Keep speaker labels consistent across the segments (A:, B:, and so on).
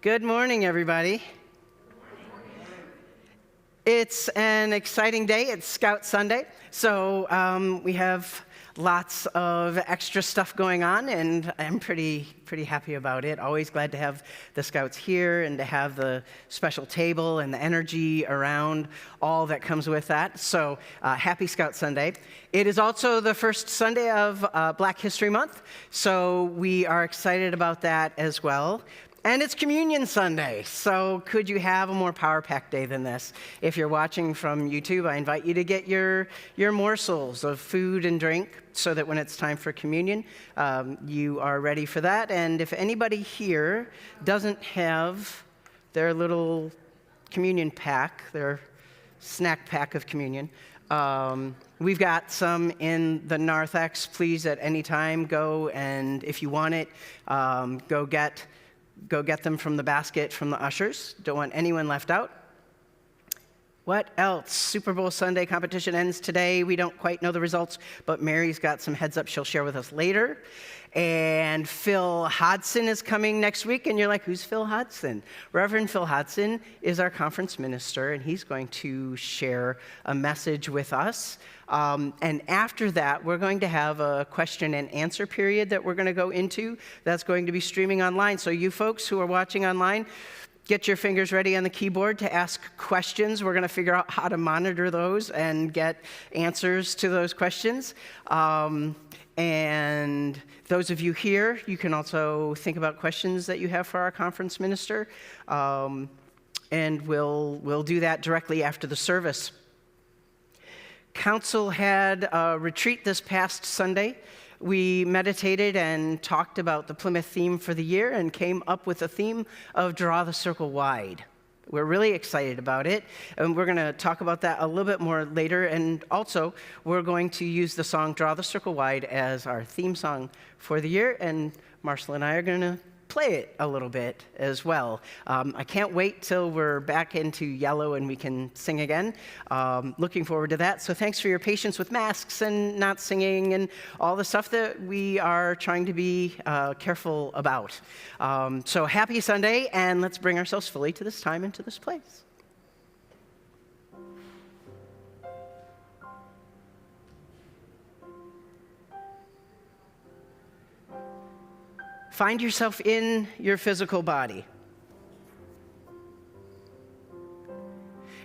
A: Good morning, everybody. It's an exciting day. It's Scout Sunday, so we have lots of extra stuff going on, and I'm pretty happy about it. Always glad to have the Scouts here and to have the special table and the energy around all that comes with that. So happy Scout Sunday. It is also the first Sunday of Black History Month, so we are excited about that as well. And it's Communion Sunday, so could you have a more power-packed day than this? If you're watching from YouTube, I invite you to get your morsels of food and drink so that when it's time for communion, you are ready for that. And if anybody here doesn't have their little communion pack, their snack pack of communion, we've got some in the narthex. Please, at any time, go and if you want it, go get them from the basket from the ushers. Don't want anyone left out. What else? Super Bowl Sunday competition ends today. We don't quite know the results, but Mary's got some heads up she'll share with us later. And Phil Hodson is coming next week, and you're like, who's Phil Hodson? Reverend Phil Hodson is our conference minister, and he's going to share a message with us. And after that, we're going to have a question and answer period that we're going to go into. That's going to be streaming online. So you folks who are watching online, get your fingers ready on the keyboard to ask questions. We're going to figure out how to monitor those and get answers to those questions. And those of you here, you can also think about questions that you have for our conference minister. And we'll do that directly after the service. Council had a retreat this past Sunday. We meditated and talked about the Plymouth theme for the year and came up with a theme of Draw the Circle Wide. We're really excited about it, and we're going to talk about that a little bit more later. And also, we're going to use the song Draw the Circle Wide as our theme song for the year, and Marshall and I are going to play it a little bit as well. I can't wait till we're back into yellow and we can sing again. Looking forward to that. So thanks for your patience with masks and not singing and all the stuff that we are trying to be careful about. So happy Sunday, and let's bring ourselves fully to this time and to this place. Find yourself in your physical body.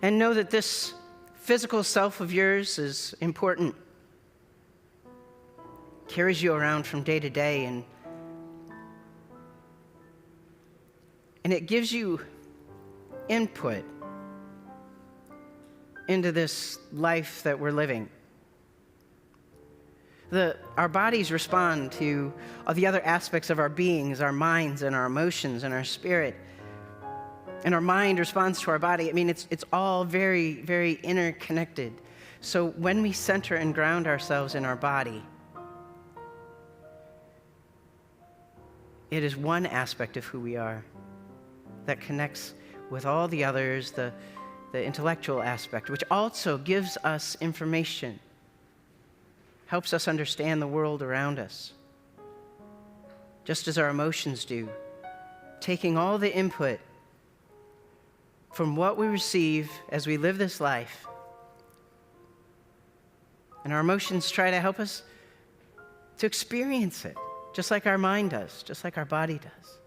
A: And know that this physical self of yours is important. Carries you around from day to day, and it gives you input into this life that we're living. Our bodies respond to all the other aspects of our beings, our minds and our emotions and our spirit. And our mind responds to our body. I mean, it's all very, very interconnected. So when we center and ground ourselves in our body, it is one aspect of who we are that connects with all the others, the intellectual aspect, which also gives us information. Helps us understand the world around us, just as our emotions do, taking all the input from what we receive as we live this life. And our emotions try to help us to experience it, just like our mind does, just like our body does,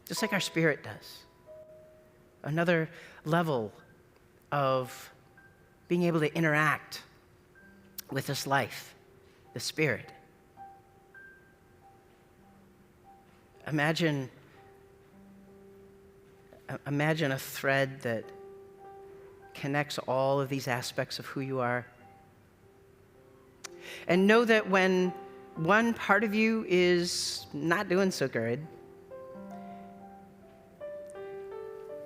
A: just like our spirit does. Another level of being able to interact with this life, the spirit. Imagine a thread that connects all of these aspects of who you are. And know that when one part of you is not doing so good,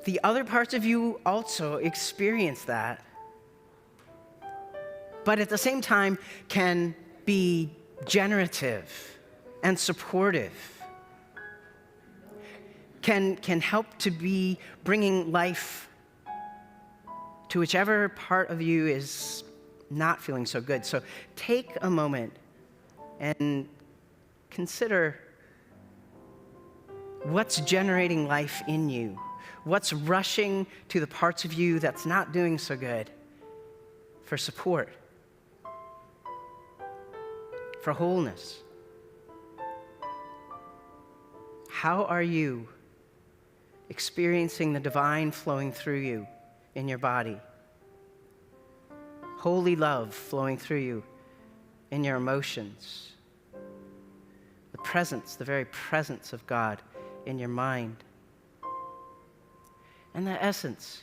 A: the other parts of you also experience that, but at the same time can be generative and supportive, can help to be bringing life to whichever part of you is not feeling so good. So take a moment and consider What's generating life in you? What's rushing to the parts of you that's not doing so good for support, for wholeness? How are you experiencing the divine flowing through you in your body? Holy love flowing through you in your emotions. The presence, the very presence of God in your mind. And the essence,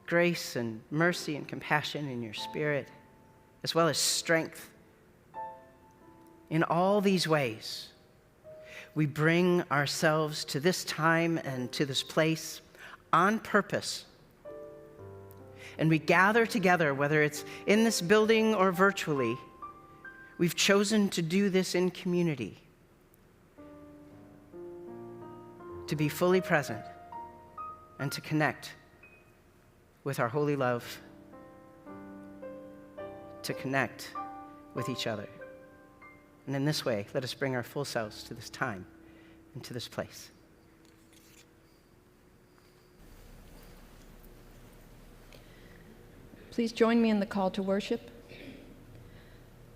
A: grace and mercy and compassion in your spirit, as well as strength. In all these ways, we bring ourselves to this time and to this place on purpose. And we gather together, whether it's in this building or virtually. We've chosen to do this in community, to be fully present and to connect with our holy love, to connect with each other. And in this way, let us bring our full selves to this time and to this place.
B: Please join me in the call to worship.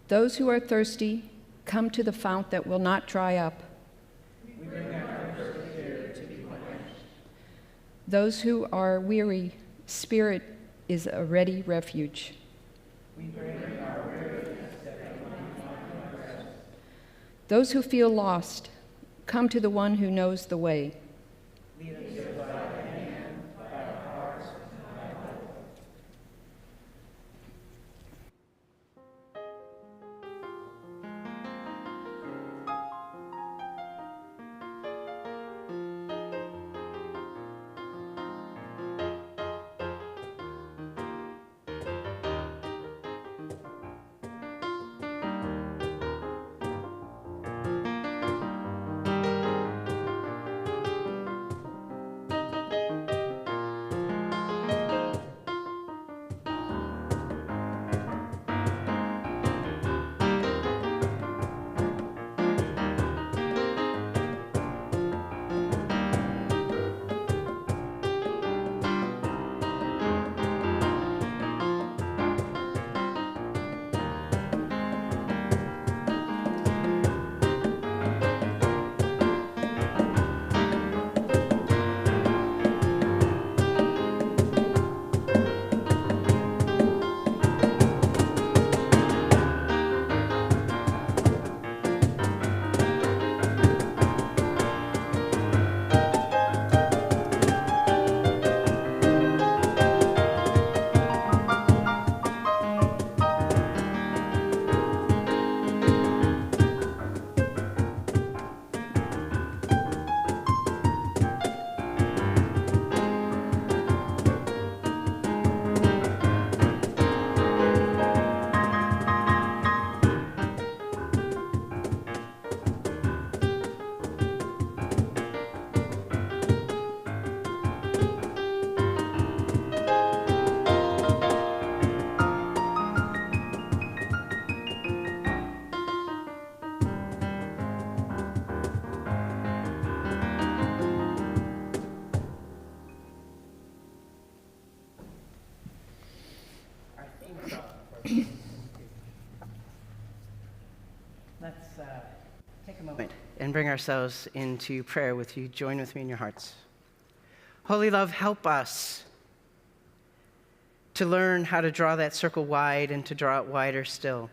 B: Those who are thirsty, come to the fount that will not dry up.
C: We bring our thirst here to be quenched.
B: Those who are weary, Spirit is a ready refuge.
C: We bring our weariness that we might find rest.
B: Those who feel lost, come to the one who knows the way.
C: Lead us by the hand, by our hearts, and by hope.
A: Let's take a moment and bring ourselves into prayer with you. Join with me in your hearts. Holy love, help us to learn how to draw that circle wide and to draw it wider still.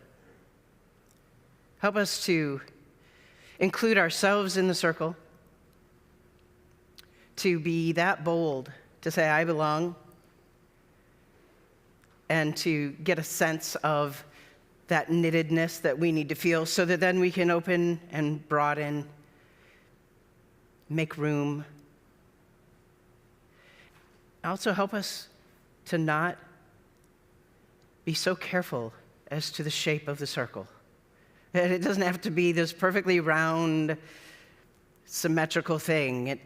A: Help us to include ourselves in the circle, to be that bold, to say, I belong, and to get a sense of that knittedness that we need to feel so that then we can open and broaden, make room. Also help us to not be so careful as to the shape of the circle. And it doesn't have to be this perfectly round, symmetrical thing.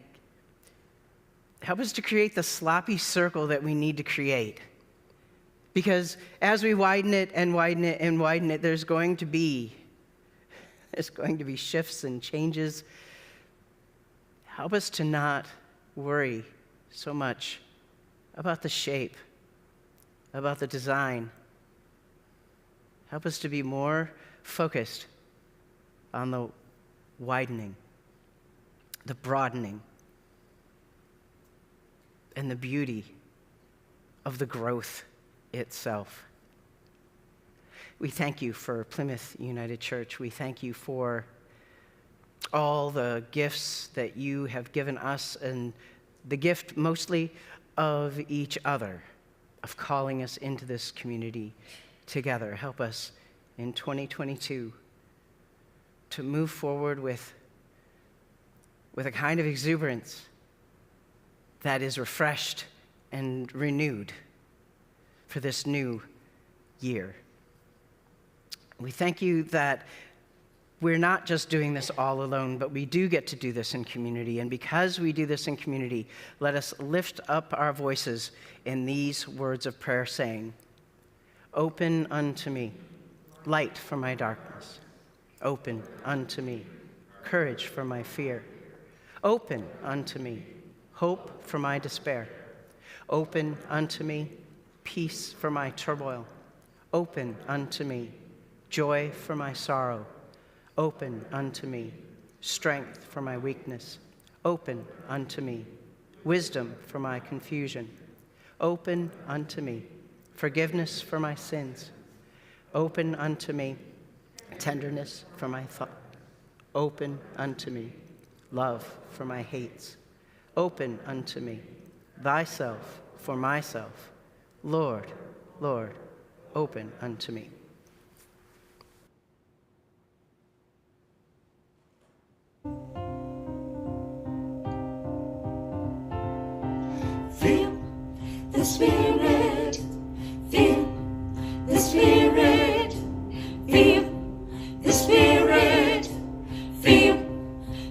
A: Help us to create the sloppy circle that we need to create. Because as we widen it and widen it and widen it, there's going to be There's going to be shifts and changes. Help us to not worry so much about the shape, about the design. Help us to be more focused on the widening, the broadening, and the beauty of the growth itself. We thank you for Plymouth United Church. We thank you for all the gifts that you have given us, and the gift mostly of each other, of calling us into this community together. Help us in 2022 to move forward with a kind of exuberance that is refreshed and renewed for this new year. We thank you that we're not just doing this all alone, but we do get to do this in community. And because we do this in community, let us lift up our voices in these words of prayer, saying, "Open unto me, light for my darkness. Open unto me, courage for my fear. Open unto me, hope for my despair. Open unto me, peace for my turmoil. Open unto me, joy for my sorrow. Open unto me, strength for my weakness. Open unto me, wisdom for my confusion. Open unto me, forgiveness for my sins. Open unto me, tenderness for my thought. Open unto me, love for my hates. Open unto me, thyself for myself. Lord, Lord, open unto me."
C: Feel the Spirit, feel the Spirit, feel the Spirit, feel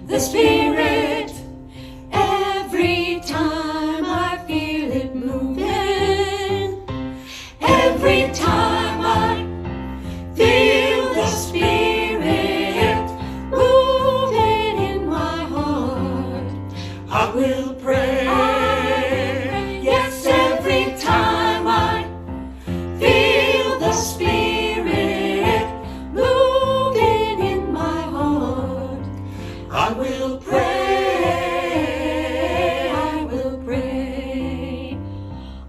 C: the Spirit. Every time I feel it moving, every time I feel the Spirit moving in my heart, I will pray. Yes, every time I feel the Spirit moving in my heart, I will pray, I will pray.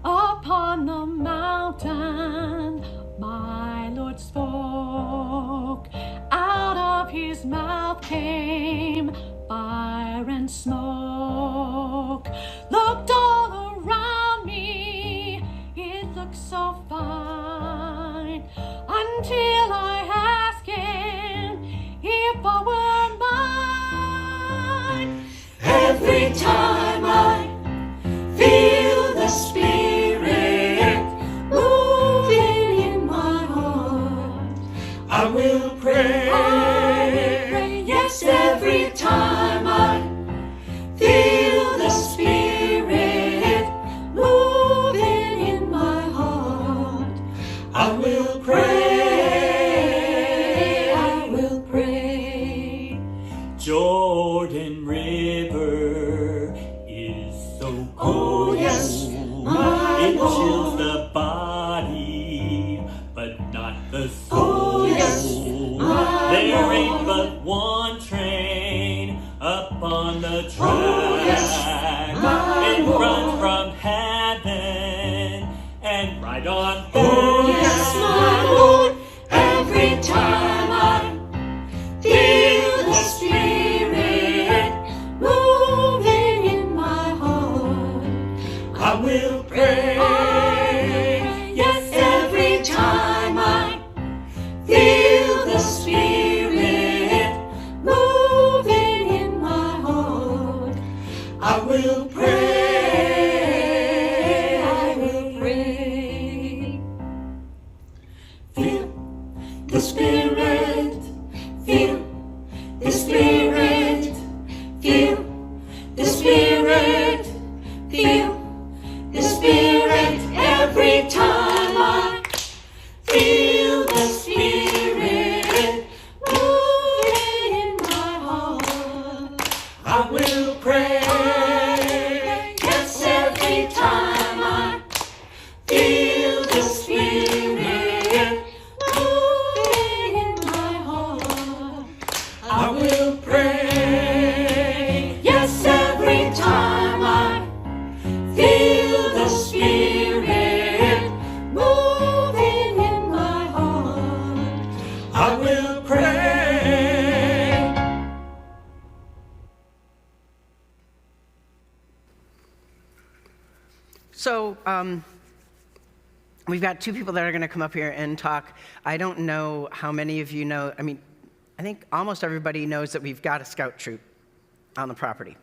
C: Upon the mountain, my Lord spoke. Out of his mouth came fire and smoke. Looked all around me, it looked so fine, until I asked him if I were mine. Every time I feel the Spirit moving in my heart, I will pray. I will pray. Yes, every time I feel the Spirit moving in my heart, I will pray, I will pray. Jordan River is so cold. Oh, yes, it chills the body, but not the soul. Oh, yes, there ain't but one train up on the track. Oh, yes, it runs from heaven and right on home. Oh, yes, my Lord, every time I feel the Spirit moving in my heart, I will pray. Yes, every time I feel the Spirit moving in my heart, I will pray, I will pray. Feel the Spirit, feel the Spirit, feel the Spirit, feel the Spirit. Every time I feel the Spirit moving I will pray.
A: So, we've got two people that are going to come up here and talk. I don't know how many of you know, I think almost everybody knows that we've got a scout troop on the property.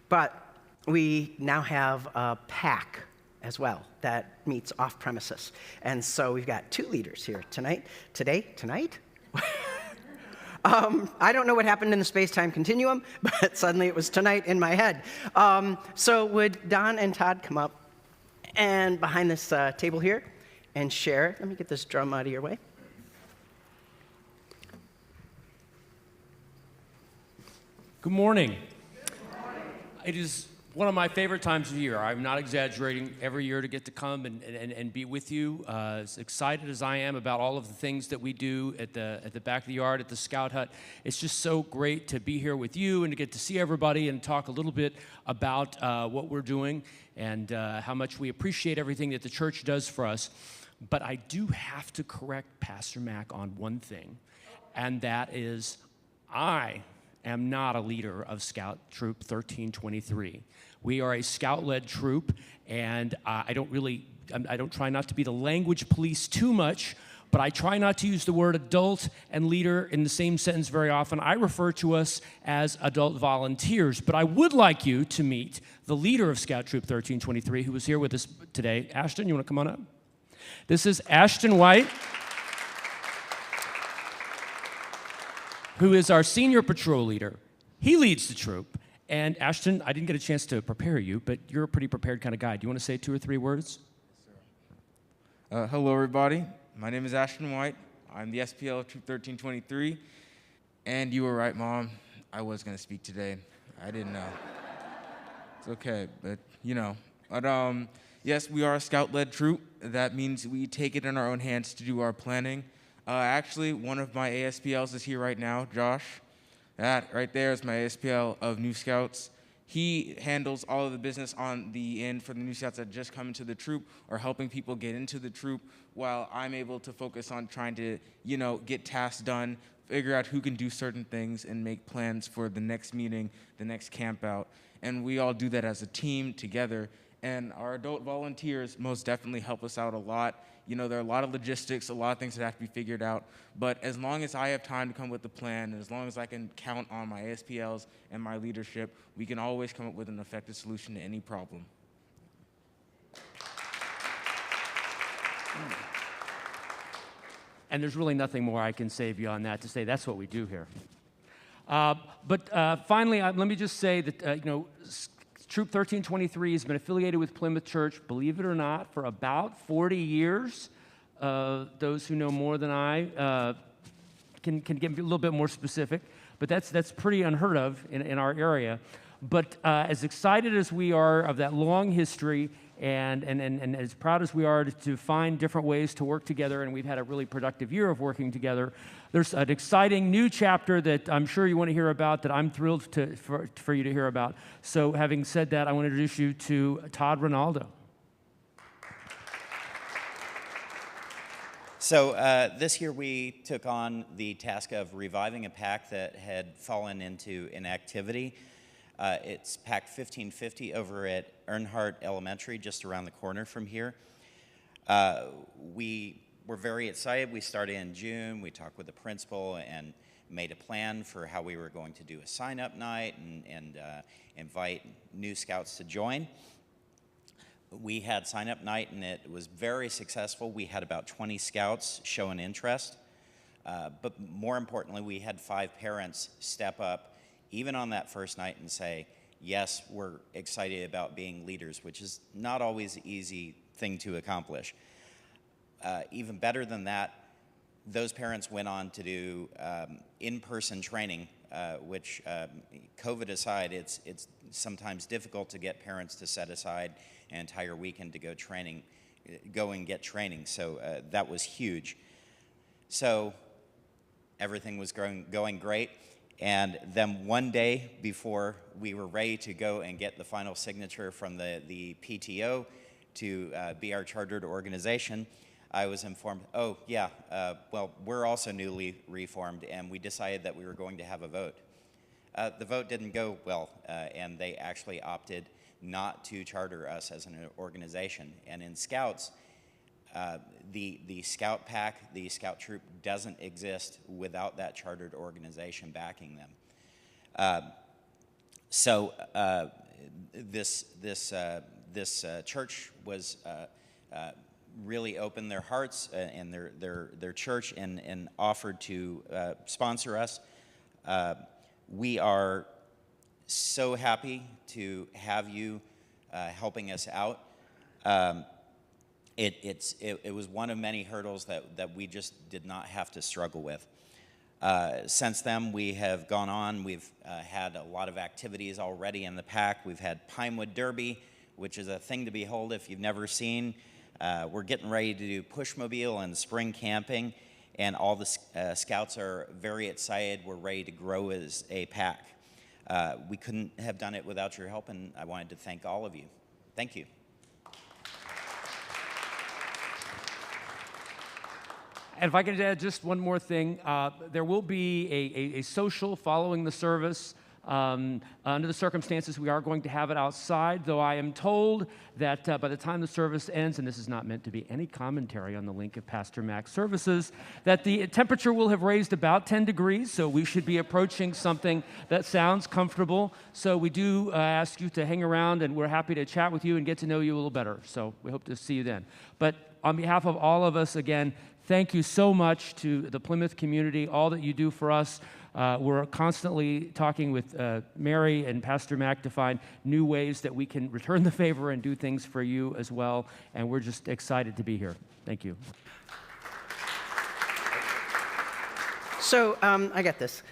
A: But we now have a pack as well that meets off premises. And so we've got two leaders here tonight. I don't know what happened in the space-time continuum, but suddenly it was tonight in my head. So would Don and Todd come up and behind this table here and share? Let me get this drum out of your way.
D: Good morning. It is one of my favorite times of year. I'm not exaggerating, every year to get to come and be with you. As excited as I am about all of the things that we do at the back of the yard, at the Scout Hut, it's just so great to be here with you and to get to see everybody and talk a little bit about what we're doing and how much we appreciate everything that the church does for us. But I do have to correct Pastor Mac on one thing, and that is I am not a leader of Scout Troop 1323. We are a Scout-led troop, and I don't try not to be the language police too much, but I try not to use the word adult and leader in the same sentence very often. I refer to us as adult volunteers, but I would like you to meet the leader of Scout Troop 1323, who is here with us today. Ashton, you want to come on up? This is Ashton White, who is our senior patrol leader. He leads the troop. And Ashton, I didn't get a chance to prepare you, but you're a pretty prepared kind of guy. Do you want to say 2 or 3 words?
E: Hello, everybody. My name is Ashton White. I'm the SPL of Troop 1323. And you were right, Mom. I was going to speak today. I didn't know. It's okay, but you know. But yes, we are a Scout-led troop. That means we take it in our own hands to do our planning. Actually, one of my ASPLs is here right now, Josh. That right there is my ASPL of New Scouts. He handles all of the business on the end for the New Scouts that just come into the troop or helping people get into the troop, while I'm able to focus on trying to, get tasks done, figure out who can do certain things, and make plans for the next meeting, the next camp out. And we all do that as a team together. And our adult volunteers most definitely help us out a lot. There are a lot of logistics, a lot of things that have to be figured out. But as long as I have time to come with the plan, and as long as I can count on my ASPLs and my leadership, we can always come up with an effective solution to any problem.
D: And there's really nothing more I can say beyond that to say that's what we do here. But finally, let me just say that, Troop 1323 has been affiliated with Plymouth Church, believe it or not, for about 40 years. Those who know more than I can get a little bit more specific, but that's pretty unheard of in our area. But as excited as we are of that long history and as proud as we are to find different ways to work together, and we've had a really productive year of working together, there's an exciting new chapter that I'm sure you want to hear about, that I'm thrilled for you to hear about. So having said that, I want to introduce you to Todd Ronaldo.
F: So this year we took on the task of reviving a pack that had fallen into inactivity. It's Pack 1550 over at Earnhardt Elementary, just around the corner from here. We were very excited. We started in June. We talked with the principal and made a plan for how we were going to do a sign-up night and invite new scouts to join. We had sign-up night, and it was very successful. We had about 20 scouts show an interest. But more importantly, we had 5 parents step up even on that first night and say, yes, we're excited about being leaders, which is not always an easy thing to accomplish. Even better than that, those parents went on to do in-person training, which, COVID aside, it's sometimes difficult to get parents to set aside an entire weekend to go and get training. So that was huge. So everything was going great. And then one day before we were ready to go and get the final signature from the PTO to be our chartered organization, I was informed, oh, yeah, well, we're also newly reformed, and we decided that we were going to have a vote. The vote didn't go well, and they actually opted not to charter us as an organization. And in Scouts, the Scout Pack, the Scout Troop, doesn't exist without that chartered organization backing them. So this church was really opened their hearts and their church and offered to sponsor us. We are so happy to have you helping us out. It was one of many hurdles that we just did not have to struggle with. Since then, we have gone on. We've had a lot of activities already in the pack. We've had Pinewood Derby, which is a thing to behold if you've never seen. We're getting ready to do Pushmobile and spring camping, and all the Scouts are very excited. We're ready to grow as a pack. We couldn't have done it without your help, and I wanted to thank all of you. Thank you.
D: And if I could add just one more thing, there will be a social following the service. Under the circumstances, we are going to have it outside, though I am told that by the time the service ends, and this is not meant to be any commentary on the link of Pastor Mac's services, that the temperature will have raised about 10 degrees, so we should be approaching something that sounds comfortable. So we do ask you to hang around, and we're happy to chat with you and get to know you a little better. So we hope to see you then. But on behalf of all of us, again, thank you so much to the Plymouth community, all that you do for us. We're constantly talking with Mary and Pastor Mac to find new ways that we can return the favor and do things for you as well, and we're just excited to be here. Thank you.
A: So I get this.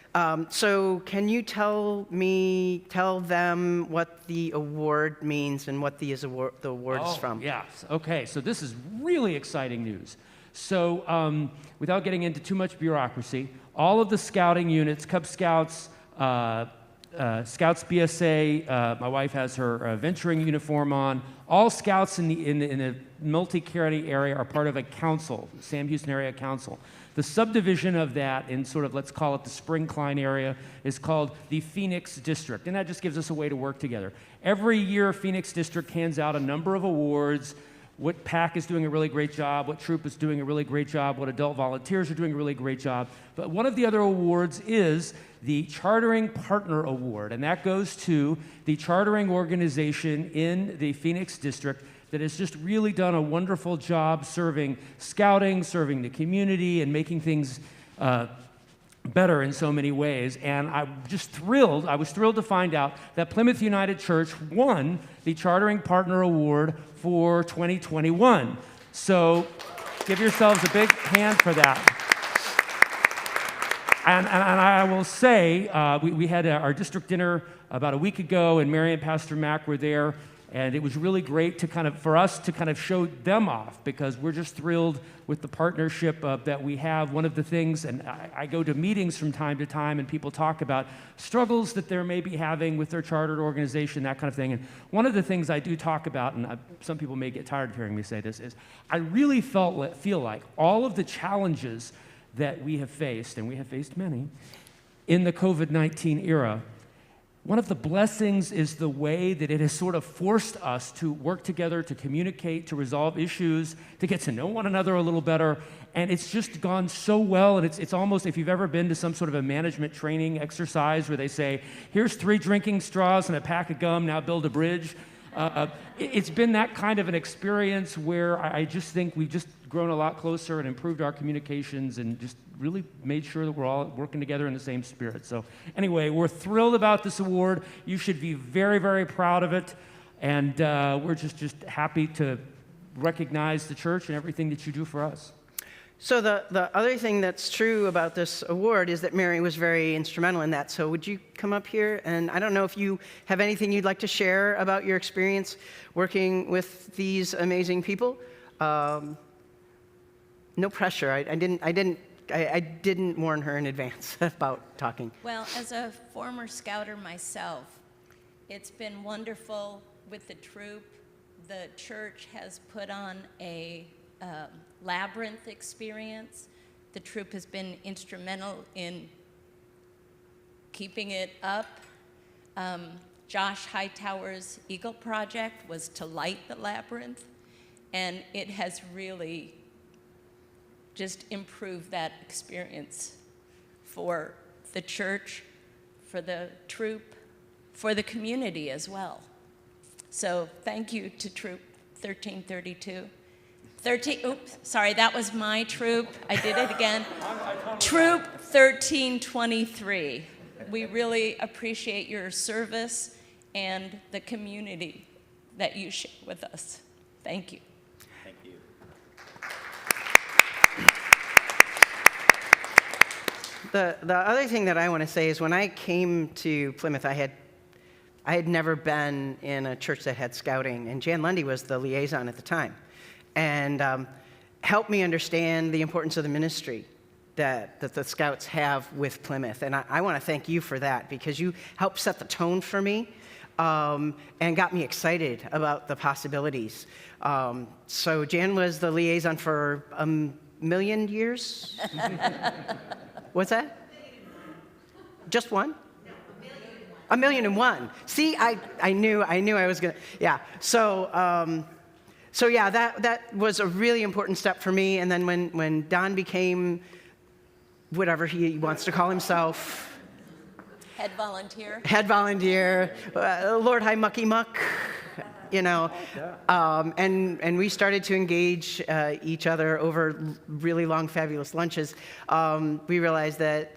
A: So can you tell them what the award means and what the award is from?
D: Yes. Okay. So this is really exciting news. So without getting into too much bureaucracy, all of the scouting units, Cub Scouts, Scouts BSA, my wife has her venturing uniform on, all Scouts in the multi-county area are part of a council, Sam Houston Area Council. The subdivision of that in sort of, let's call it the Spring Klein area, is called the Phoenix District, and that just gives us a way to work together. Every year, Phoenix District hands out a number of awards. What PAC is doing a really great job, what troop is doing a really great job, what adult volunteers are doing a really great job. But one of the other awards is the Chartering Partner Award, and that goes to the chartering organization in the Phoenix District that has just really done a wonderful job serving scouting, serving the community, and making things better in so many ways. And I was thrilled to find out that Plymouth United Church won the Chartering Partner Award for 2021. So give yourselves a big hand for that. And I will say, we had our district dinner about a week ago, and Mary and Pastor Mac were there. And it was really great for us to show them off, because we're just thrilled with the partnership that we have. One of the things, and I go to meetings from time to time, and people talk about struggles that they may be having with their chartered organization, that kind of thing. And one of the things I do talk about, and some people may get tired of hearing me say this, is I really feel like all of the challenges that we have faced, and we have faced many, in the COVID-19 era, one of the blessings is the way that it has sort of forced us to work together, to communicate, to resolve issues, to get to know one another a little better. And it's just gone so well. And it's almost, if you've ever been to some sort of a management training exercise where they say, here's 3 drinking straws and a pack of gum, now build a bridge. It's been that kind of an experience where I just think we've just grown a lot closer and improved our communications and just really made sure that we're all working together in the same spirit. So anyway, we're thrilled about this award. You should be very, very proud of it. And we're just happy to recognize the church and everything that you do for us.
A: So the other thing that's true about this award is that Mary was very instrumental in that. So would you come up here? And I don't know if you have anything you'd like to share about your experience working with these amazing people. No pressure. I didn't warn her in advance about talking.
C: Well, as a former scouter myself, it's been wonderful with the troop. The church has put on a Labyrinth experience. The troop has been instrumental in keeping it up. Josh Hightower's Eagle Project was to light the labyrinth, and it has really just improved that experience for the church, for the troop, for the community as well. So thank you to Troop 1332. Oops, sorry, that was my troop. I did it again. Troop 1323. We really appreciate your service and the community that you share with us. Thank you.
F: Thank you.
A: The other thing that I want to say is when I came to Plymouth, I had never been in a church that had scouting, and Jan Lundy was the liaison at the time, and helped me understand the importance of the ministry that the Scouts have with Plymouth. And I want to thank you for that, because you helped set the tone for me and got me excited about the possibilities. So Jan was the liaison for a million years? What's that? Just one? No, 1,000,001. See, I knew I was gonna, yeah. So yeah, that was a really important step for me. And then when Don became whatever he wants to call himself,
C: Head volunteer.
A: Lord High Mucky Muck, you know, and we started to engage each other over really long, fabulous lunches. We realized that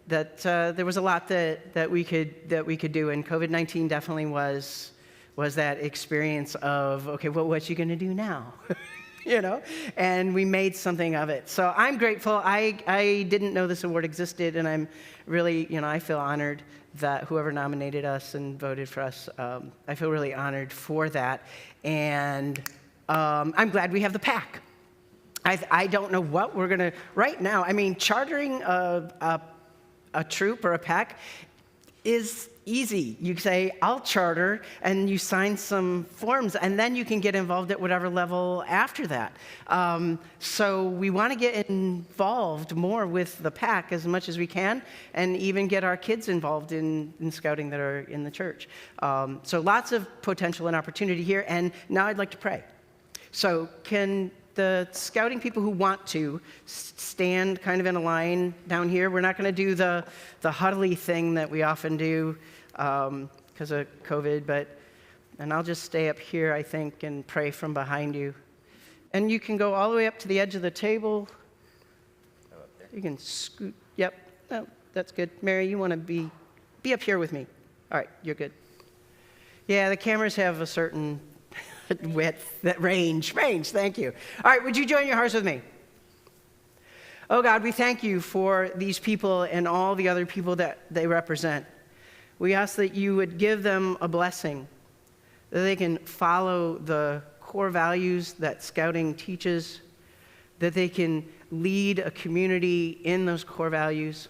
A: there was a lot that we could do, and COVID-19 definitely was that experience of, okay, well, what you going to do now? You know, and we made something of it. So I'm grateful. I didn't know this award existed, and I'm really, I feel honored that whoever nominated us and voted for us, I feel really honored for that. And I'm glad we have the PAC. I don't know what we're going to, right now, I mean, chartering a troop or a PAC is easy. You say, I'll charter, and you sign some forms, and then you can get involved at whatever level after that. So we want to get involved more with the PAC as much as we can, and even get our kids involved in scouting that are in the church. So lots of potential and opportunity here, and now I'd like to pray. So can the scouting people who want to stand kind of in a line down here? We're not going to do the huddly thing that we often do because of COVID, and I'll just stay up here, I think, and pray from behind you. And you can go all the way up to the edge of the table. You can scoot. Yep. Oh, that's good. Mary, you want to be up here with me. All right, you're good. Yeah, the cameras have a certain width, that range, thank you. All right, would you join your hearts with me? Oh God, we thank you for these people and all the other people that they represent. We ask that you would give them a blessing, that they can follow the core values that scouting teaches, that they can lead a community in those core values,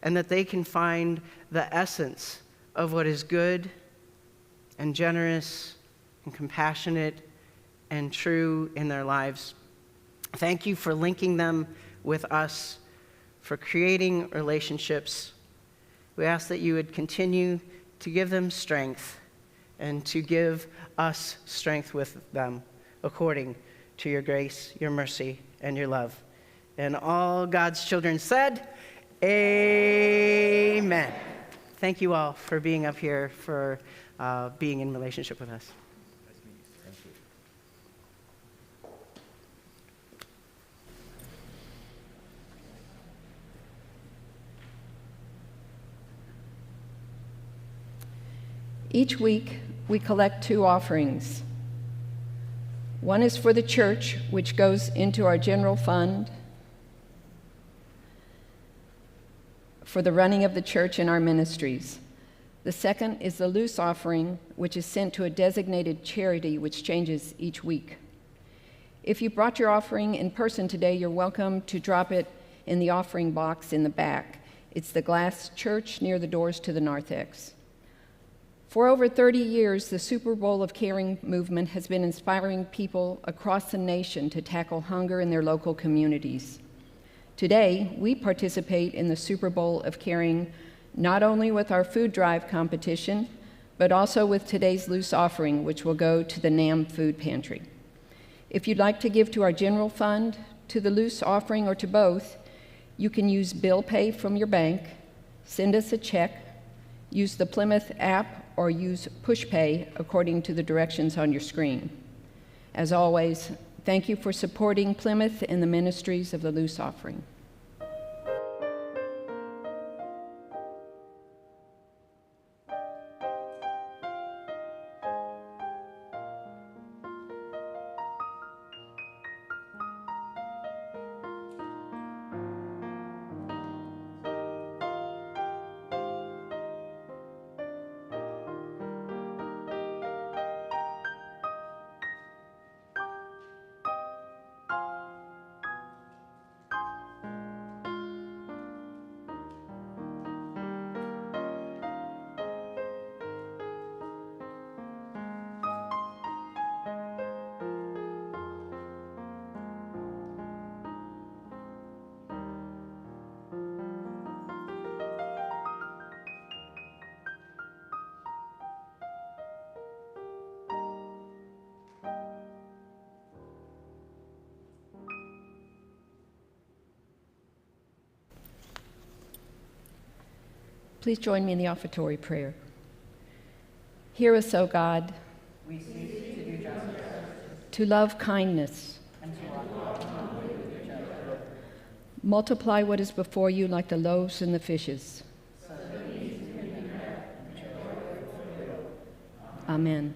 A: and that they can find the essence of what is good and generous and compassionate and true in their lives. Thank you for linking them with us, for creating relationships. We ask that you would continue to give them strength and to give us strength with them according to your grace, your mercy, and your love. And all God's children said, amen. Thank you all for being up here, for being in relationship with us.
B: Each week, we collect 2 offerings. One is for the church, which goes into our general fund for the running of the church and our ministries. The second is the loose offering, which is sent to a designated charity, which changes each week. If you brought your offering in person today, you're welcome to drop it in the offering box in the back. It's the glass church near the doors to the narthex. For over 30 years, the Super Bowl of Caring movement has been inspiring people across the nation to tackle hunger in their local communities. Today, we participate in the Super Bowl of Caring not only with our food drive competition, but also with today's loose offering, which will go to the NAM Food Pantry. If you'd like to give to our general fund, to the loose offering, or to both, you can use bill pay from your bank, send us a check, use the Plymouth app, or use push pay according to the directions on your screen. As always, thank you for supporting Plymouth and the ministries of the loose offering. Please join me in the Offertory Prayer. Hear us, O God. We cease to do justice, to love kindness, and to walk humbly with each other. Multiply what is before you like the loaves and the fishes. So that these may be met and joy fulfilled. Amen.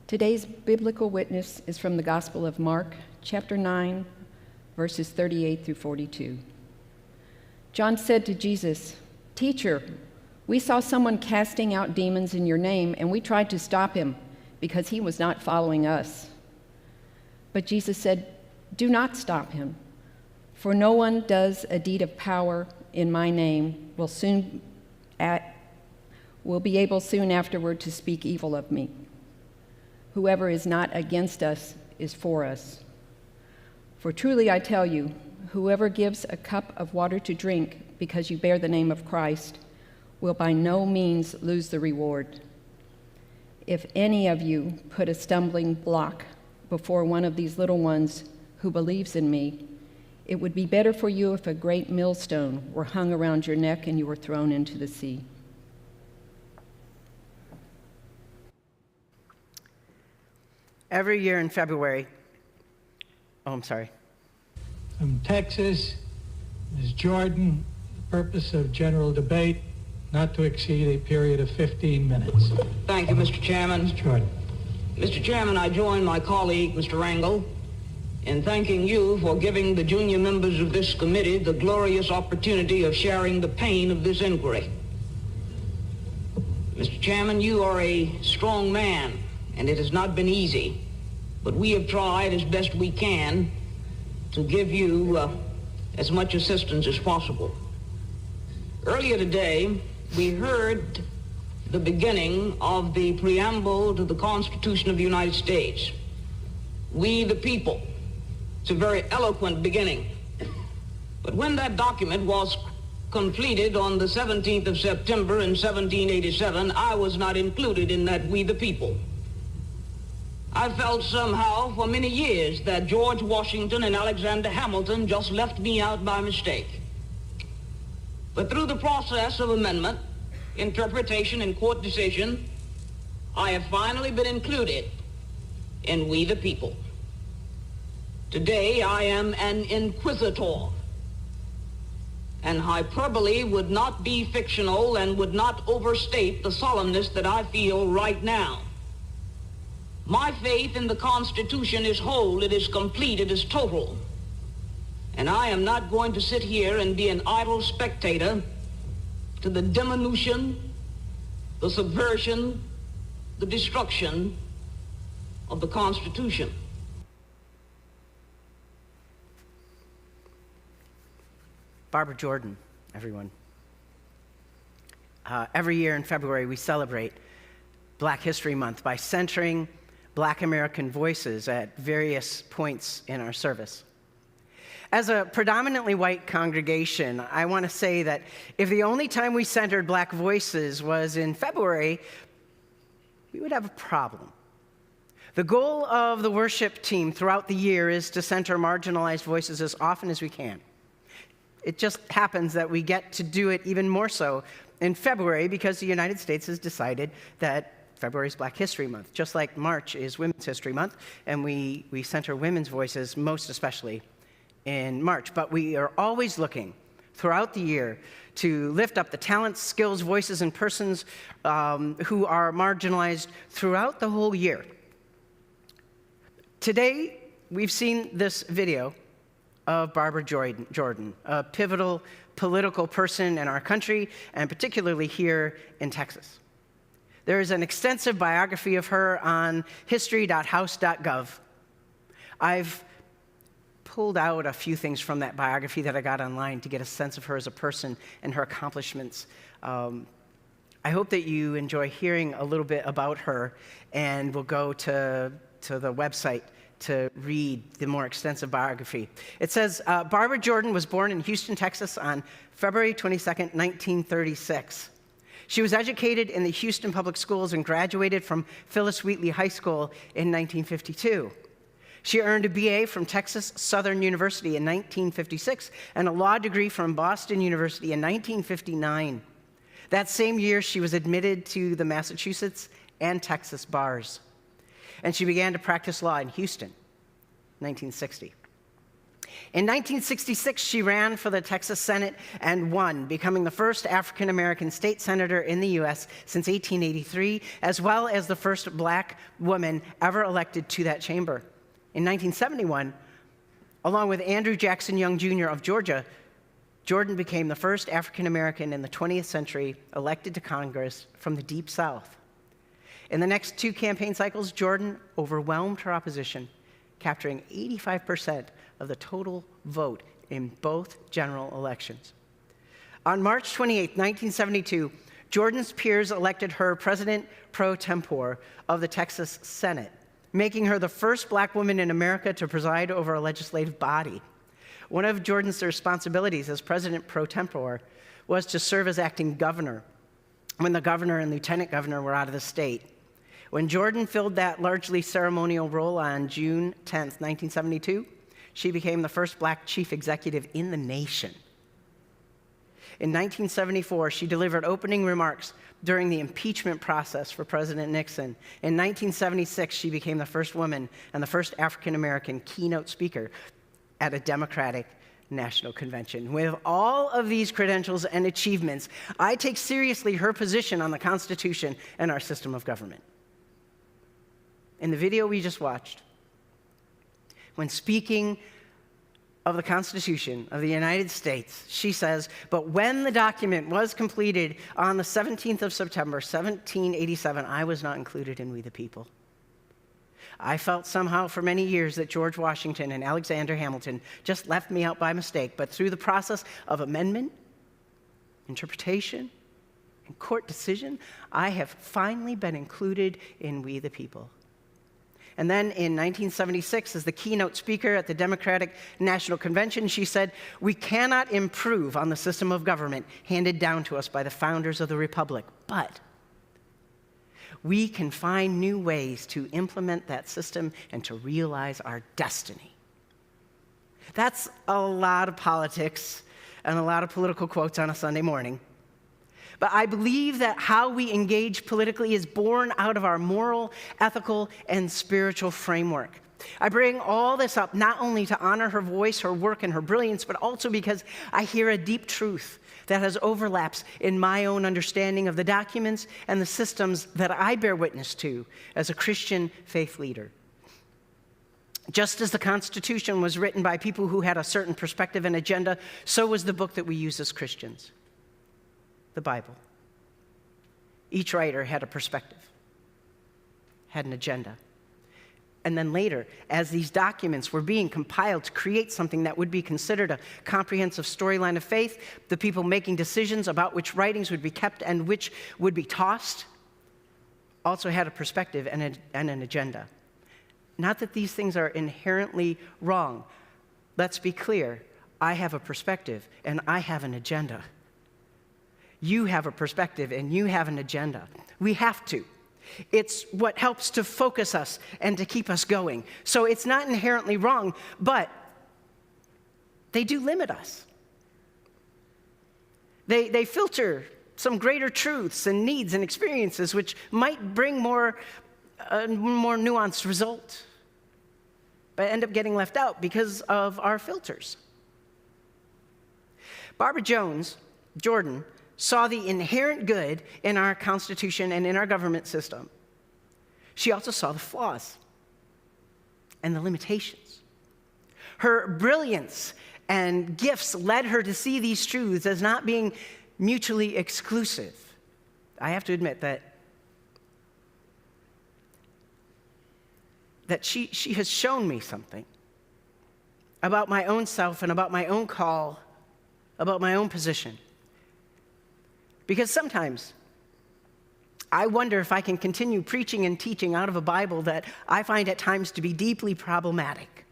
B: Today's biblical witness is from the Gospel of Mark, chapter 9, verses 38 through 42. John said to Jesus, "Teacher, we saw someone casting out demons in your name, and we tried to stop him because he was not following us." But Jesus said, "Do not stop him, for no one does a deed of power in my name will be able soon afterward to speak evil of me. Whoever is not against us is for us. For truly I tell you, whoever gives a cup of water to drink because you bear the name of Christ will by no means lose the reward. If any of you put a stumbling block before one of these little ones who believes in me, it would be better for you if a great millstone were hung around your neck and you were thrown into the sea."
A: Every year in February, I'm
G: From Texas, Ms. Jordan, the purpose of general debate, not to exceed a period of 15 minutes.
H: Thank you, Mr. Chairman.
G: Ms. Jordan.
H: Mr. Chairman, I join my colleague, Mr. Rangel, in thanking you for giving the junior members of this committee the glorious opportunity of sharing the pain of this inquiry. Mr. Chairman, you are a strong man, and it has not been easy, but we have tried as best we can to give you as much assistance as possible. Earlier today, we heard the beginning of the preamble to the Constitution of the United States. We the people. It's a very eloquent beginning. But when that document was completed on the 17th of September in 1787, I was not included in that we the people. I felt somehow for many years that George Washington and Alexander Hamilton just left me out by mistake. But through the process of amendment, interpretation, and court decision, I have finally been included in we the people. Today, I am an inquisitor, and hyperbole would not be fictional and would not overstate the solemnness that I feel right now. My faith in the Constitution is whole, it is complete, it is total. And I am not going to sit here and be an idle spectator to the diminution, the subversion, the destruction of the Constitution.
A: Barbara Jordan, everyone. Every year in February, we celebrate Black History Month by centering Black American voices at various points in our service. As a predominantly white congregation, I want to say that if the only time we centered Black voices was in February, we would have a problem. The goal of the worship team throughout the year is to center marginalized voices as often as we can. It just happens that we get to do it even more so in February because the United States has decided that February is Black History Month, just like March is Women's History Month, and we center women's voices most especially in March. But we are always looking throughout the year to lift up the talents, skills, voices, and persons who are marginalized throughout the whole year. Today, we've seen this video of Barbara Jordan, a pivotal political person in our country, and particularly here in Texas. There is an extensive biography of her on history.house.gov. I've pulled out a few things from that biography that I got online to get a sense of her as a person and her accomplishments. I hope that you enjoy hearing a little bit about her, and we'll go to the website to read the more extensive biography. It says, Barbara Jordan was born in Houston, Texas on February 22nd, 1936. She was educated in the Houston Public Schools and graduated from Phyllis Wheatley High School in 1952. She earned a BA from Texas Southern University in 1956 and a law degree from Boston University in 1959. That same year, she was admitted to the Massachusetts and Texas bars. And she began to practice law in Houston, 1960. In 1966, she ran for the Texas Senate and won, becoming the first African-American state senator in the U.S. since 1883, as well as the first Black woman ever elected to that chamber. In 1971, along with Andrew Jackson Young Jr. of Georgia, Jordan became the first African-American in the 20th century elected to Congress from the Deep South. In the next two campaign cycles, Jordan overwhelmed her opposition, capturing 85% of the total vote in both general elections. On March 28, 1972, Jordan's peers elected her president pro tempore of the Texas Senate, making her the first Black woman in America to preside over a legislative body. One of Jordan's responsibilities as president pro tempore was to serve as acting governor when the governor and lieutenant governor were out of the state. When Jordan filled that largely ceremonial role on June 10, 1972, she became the first Black chief executive in the nation. In 1974, she delivered opening remarks during the impeachment process for President Nixon. In 1976, she became the first woman and the first African-American keynote speaker at a Democratic National Convention. With all of these credentials and achievements, I take seriously her position on the Constitution and our system of government. In the video we just watched, when speaking of the Constitution of the United States, she says, "But when the document was completed on the 17th of September, 1787, I was not included in We the People. I felt somehow for many years that George Washington and Alexander Hamilton just left me out by mistake, but through the process of amendment, interpretation, and court decision, I have finally been included in We the People." And then in 1976, as the keynote speaker at the Democratic National Convention, she said, "We cannot improve on the system of government handed down to us by the founders of the Republic, but we can find new ways to implement that system and to realize our destiny." That's a lot of politics and a lot of political quotes on a Sunday morning. But I believe that how we engage politically is born out of our moral, ethical, and spiritual framework. I bring all this up not only to honor her voice, her work, and her brilliance, but also because I hear a deep truth that has overlaps in my own understanding of the documents and the systems that I bear witness to as a Christian faith leader. Just as the Constitution was written by people who had a certain perspective and agenda, so was the book that we use as Christians, the Bible. Each writer had a perspective, had an agenda. And then later, as these documents were being compiled to create something that would be considered a comprehensive storyline of faith, the people making decisions about which writings would be kept and which would be tossed also had a perspective and an agenda. Not that these things are inherently wrong. Let's be clear. I have a perspective and I have an agenda. You have a perspective and you have an agenda. We have to. It's what helps to focus us and to keep us going. So it's not inherently wrong, but they do limit us. They filter some greater truths and needs and experiences which might bring more nuanced result, but end up getting left out because of our filters. Barbara Jordan saw the inherent good in our Constitution and in our government system. She also saw the flaws and the limitations. Her brilliance and gifts led her to see these truths as not being mutually exclusive. I have to admit that she has shown me something about my own self and about my own call, about my own position. Because sometimes I wonder if I can continue preaching and teaching out of a Bible that I find at times to be deeply problematic.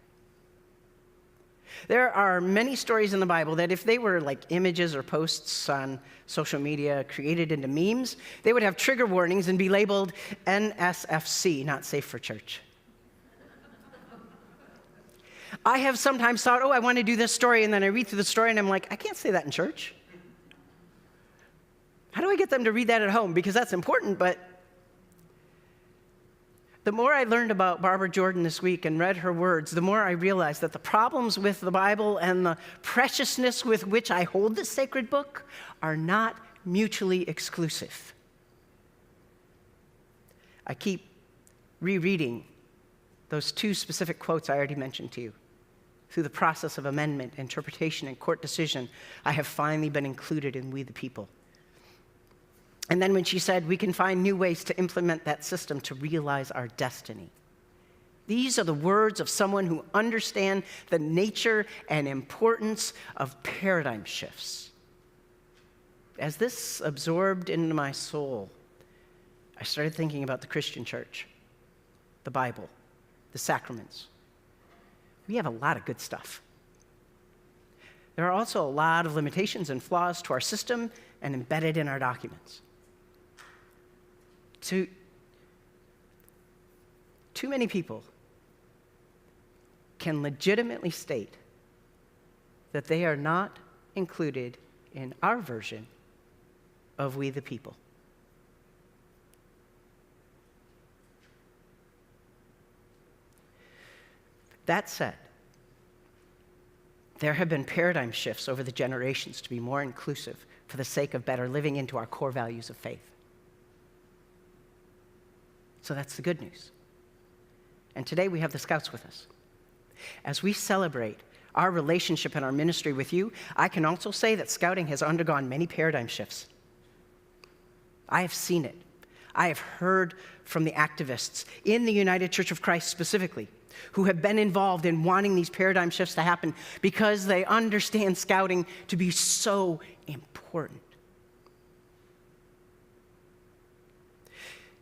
A: There are many stories in the Bible that if they were like images or posts on social media created into memes, they would have trigger warnings and be labeled NSFC, not safe for church. I have sometimes thought, I want to do this story, and then I read through the story and I'm like, I can't say that in church. How do I get them to read that at home? Because that's important, but the more I learned about Barbara Jordan this week and read her words, the more I realized that the problems with the Bible and the preciousness with which I hold this sacred book are not mutually exclusive. I keep rereading those two specific quotes I already mentioned to you. Through the process of amendment, interpretation, and court decision, I have finally been included in We the People. And then when she said, we can find new ways to implement that system to realize our destiny. These are the words of someone who understands the nature and importance of paradigm shifts. As this absorbed into my soul, I started thinking about the Christian church, the Bible, the sacraments. We have a lot of good stuff. There are also a lot of limitations and flaws to our system and embedded in our documents. Too many people can legitimately state that they are not included in our version of We the People. That said, there have been paradigm shifts over the generations to be more inclusive for the sake of better living into our core values of faith. So that's the good news. And today we have the Scouts with us. As we celebrate our relationship and our ministry with you, I can also say that Scouting has undergone many paradigm shifts. I have seen it. I have heard from the activists in the United Church of Christ specifically who have been involved in wanting these paradigm shifts to happen because they understand Scouting to be so important.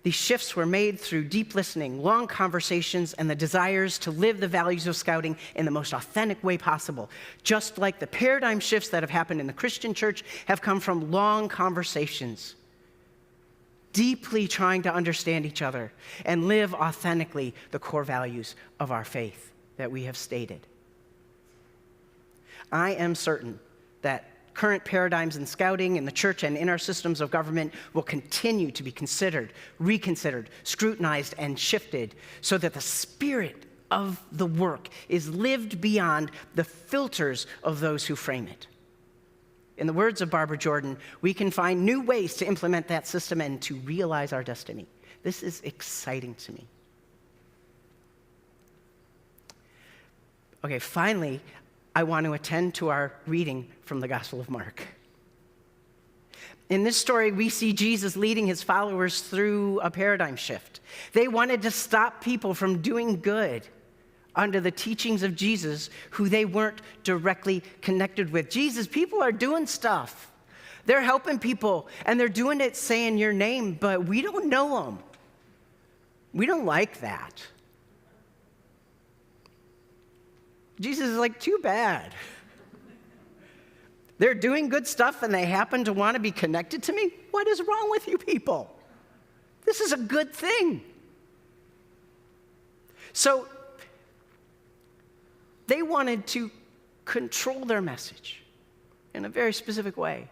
A: These shifts were made through deep listening, long conversations, and the desires to live the values of Scouting in the most authentic way possible. Just like the paradigm shifts that have happened in the Christian church have come from long conversations, deeply trying to understand each other and live authentically the core values of our faith that we have stated. I am certain that current paradigms in Scouting, in the church, and in our systems of government will continue to be considered, reconsidered, scrutinized, and shifted so that the spirit of the work is lived beyond the filters of those who frame it. In the words of Barbara Jordan, we can find new ways to implement that system and to realize our destiny. This is exciting to me. Okay, finally, I want to attend to our reading from the Gospel of Mark. In this story, we see Jesus leading his followers through a paradigm shift. They wanted to stop people from doing good under the teachings of Jesus, who they weren't directly connected with. Jesus, people are doing stuff. They're helping people, and they're doing it saying your name, but we don't know them. We don't like that. Jesus is like, too bad. They're doing good stuff, and they happen to want to be connected to me? What is wrong with you people? This is a good thing. So, they wanted to control their message in a very specific way.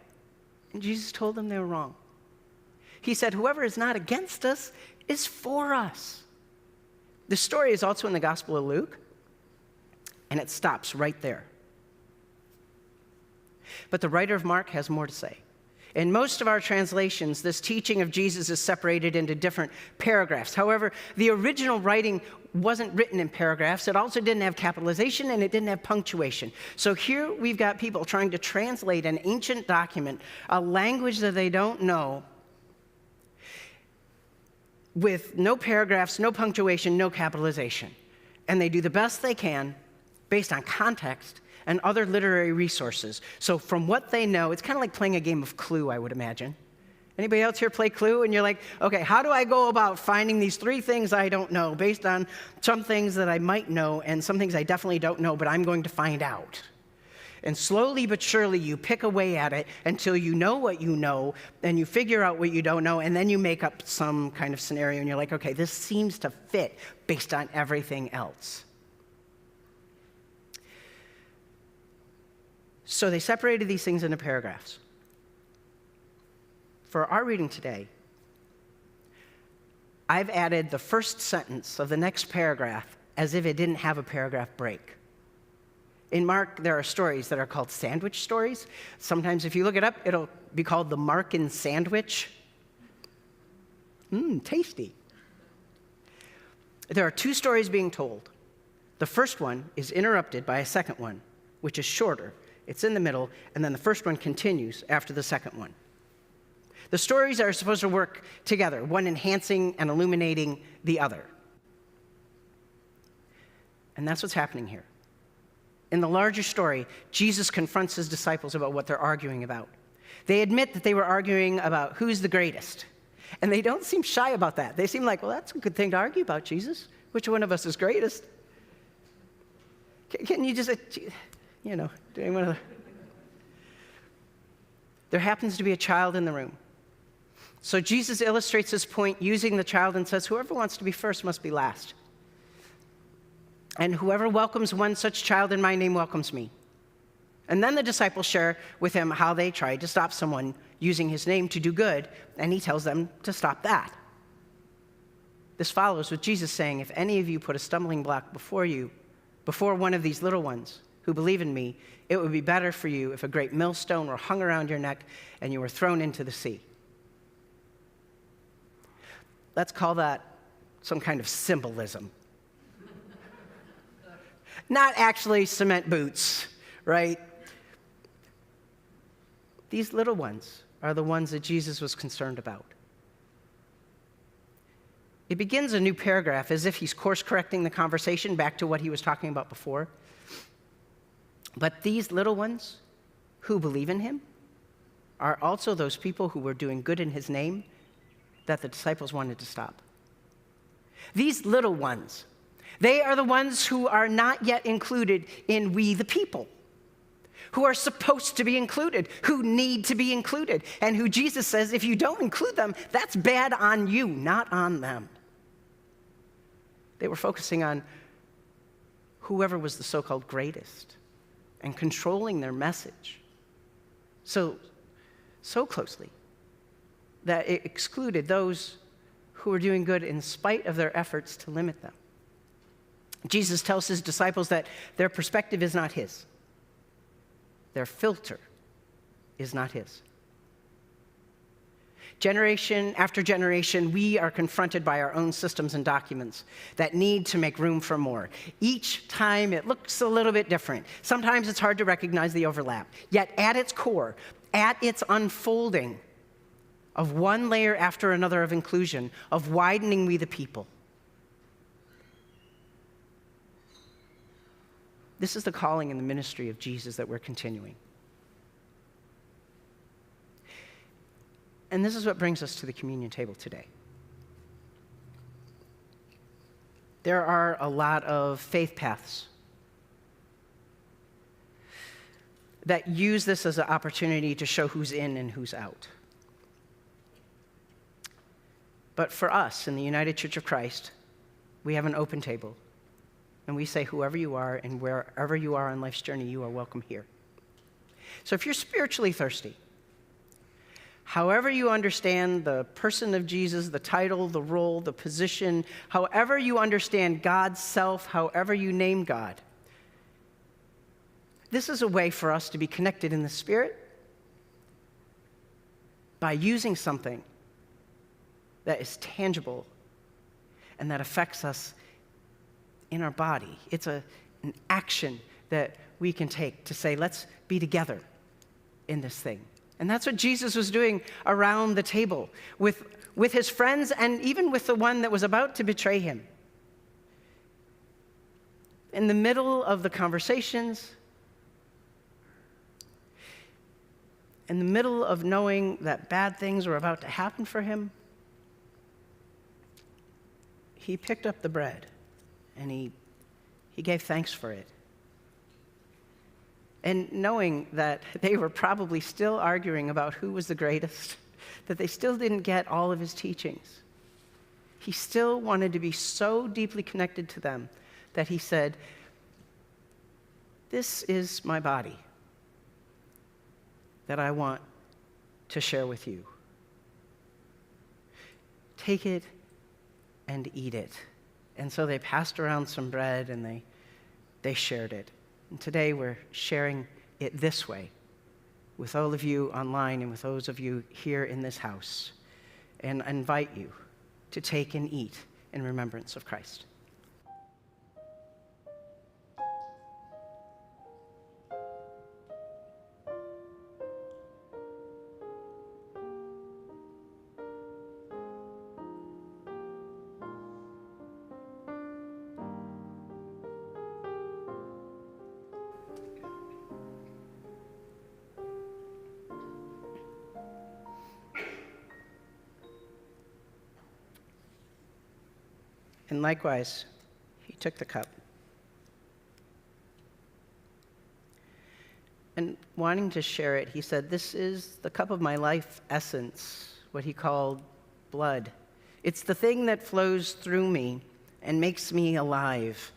A: And Jesus told them they were wrong. He said, whoever is not against us is for us. The story is also in the Gospel of Luke, and it stops right there. But the writer of Mark has more to say. In most of our translations, this teaching of Jesus is separated into different paragraphs. However, the original writing wasn't written in paragraphs. It also didn't have capitalization, and it didn't have punctuation. So here we've got people trying to translate an ancient document, a language that they don't know, with no paragraphs, no punctuation, no capitalization. And they do the best they can based on context and other literary resources. So from what they know, it's kind of like playing a game of Clue, I would imagine. Anybody else here play Clue? And you're like, okay, how do I go about finding these 3 things I don't know based on some things that I might know and some things I definitely don't know, but I'm going to find out? And slowly but surely, you pick away at it until you know what you know, and you figure out what you don't know, and then you make up some kind of scenario, and you're like, okay, this seems to fit based on everything else. So they separated these things into paragraphs. For our reading today, I've added the first sentence of the next paragraph as if it didn't have a paragraph break. In Mark, there are stories that are called sandwich stories. Sometimes if you look it up, it'll be called the Markan sandwich. Tasty. There are 2 stories being told. The first one is interrupted by a second one, which is shorter. It's in the middle, and then the first one continues after the second one. The stories are supposed to work together, one enhancing and illuminating the other. And that's what's happening here. In the larger story, Jesus confronts his disciples about what they're arguing about. They admit that they were arguing about who's the greatest. And they don't seem shy about that. They seem like, well, that's a good thing to argue about, Jesus. Which one of us is greatest? Can you just, doing one of the... There happens to be a child in the room. So Jesus illustrates his point using the child and says, whoever wants to be first must be last. And whoever welcomes one such child in my name welcomes me. And then the disciples share with him how they tried to stop someone using his name to do good, and he tells them to stop that. This follows with Jesus saying, if any of you put a stumbling block before one of these little ones who believe in me, it would be better for you if a great millstone were hung around your neck and you were thrown into the sea. Let's call that some kind of symbolism. Not actually cement boots, right? These little ones are the ones that Jesus was concerned about. It begins a new paragraph as if he's course-correcting the conversation back to what he was talking about before. But these little ones who believe in him are also those people who were doing good in his name that the disciples wanted to stop. These little ones, they are the ones who are not yet included in we the people, who are supposed to be included, who need to be included, and who Jesus says, if you don't include them, that's bad on you, not on them. They were focusing on whoever was the so-called greatest and controlling their message so closely that it excluded those who were doing good in spite of their efforts to limit them. Jesus tells his disciples that their perspective is not his. Their filter is not his. Generation after generation, we are confronted by our own systems and documents that need to make room for more. Each time it looks a little bit different. Sometimes it's hard to recognize the overlap. Yet at its core, at its unfolding of one layer after another of inclusion, of widening we the people, this is the calling and the ministry of Jesus that we're continuing. And this is what brings us to the communion table today. There are a lot of faith paths that use this as an opportunity to show who's in and who's out. But for us in the United Church of Christ, we have an open table. And we say, whoever you are and wherever you are on life's journey, you are welcome here. So if you're spiritually thirsty, however you understand the person of Jesus, the title, the role, the position, however you understand God's self, however you name God, this is a way for us to be connected in the Spirit by using something that is tangible and that affects us in our body. It's an action that we can take to say, let's be together in this thing. And that's what Jesus was doing around the table with his friends and even with the one that was about to betray him. In the middle of the conversations, in the middle of knowing that bad things were about to happen for him, he picked up the bread and he gave thanks for it. And knowing that they were probably still arguing about who was the greatest, that they still didn't get all of his teachings, he still wanted to be so deeply connected to them that he said, this is my body that I want to share with you. Take it and eat it. And so they passed around some bread and they shared it. And today we're sharing it this way with all of you online and with those of you here in this house. And I invite you to take and eat in remembrance of Christ. And likewise, he took the cup. And wanting to share it, he said, this is the cup of my life essence, what he called blood. It's the thing that flows through me and makes me alive.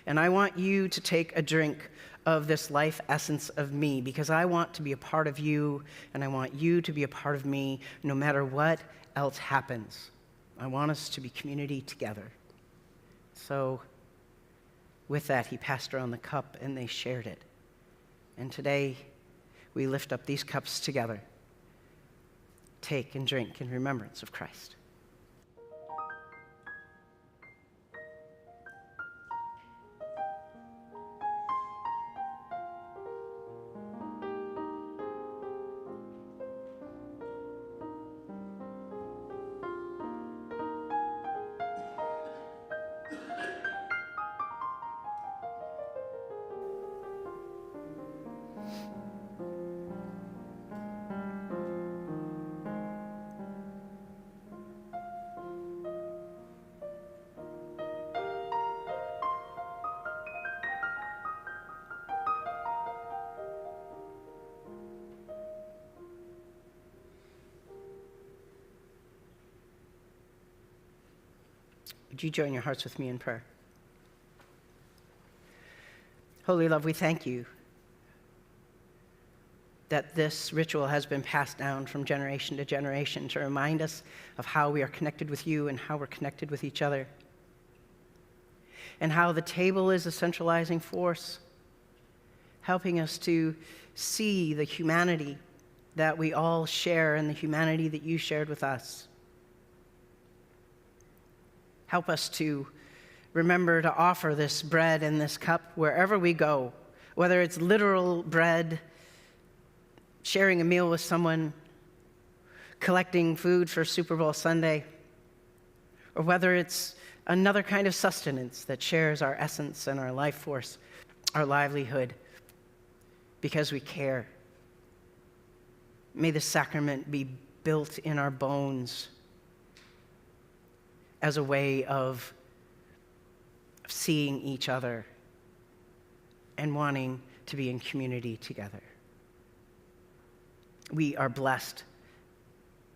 A: And I want you to take a drink of this life essence of me because I want to be a part of you and I want you to be a part of me no matter what else happens. I want us to be community together. So with that, he passed around the cup and they shared it. And today, we lift up these cups together. Take and drink in remembrance of Christ. Would you join your hearts with me in prayer? Holy love, we thank you that this ritual has been passed down from generation to generation to remind us of how we are connected with you and how we're connected with each other, and how the table is a centralizing force, helping us to see the humanity that we all share and the humanity that you shared with us. Help us to remember to offer this bread and this cup wherever we go, whether it's literal bread, sharing a meal with someone, collecting food for Super Bowl Sunday, or whether it's another kind of sustenance that shares our essence and our life force, our livelihood, because we care. May the sacrament be built in our bones as a way of seeing each other and wanting to be in community together. We are blessed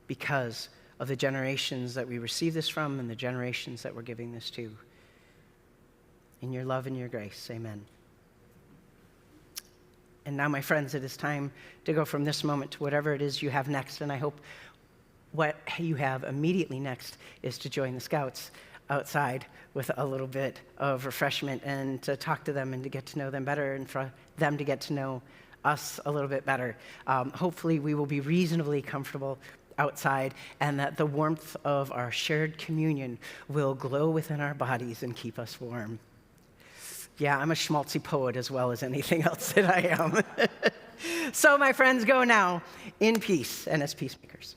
A: because of the generations that we receive this from and the generations that we're giving this to. In your love and your grace, amen. And now, my friends, it is time to go from this moment to whatever it is you have next, and I hope what you have immediately next is to join the Scouts outside with a little bit of refreshment and to talk to them and to get to know them better and for them to get to know us a little bit better. Hopefully we will be reasonably comfortable outside and that the warmth of our shared communion will glow within our bodies and keep us warm. Yeah, I'm a schmaltzy poet as well as anything else that I am. So my friends, go now in peace and as peacemakers.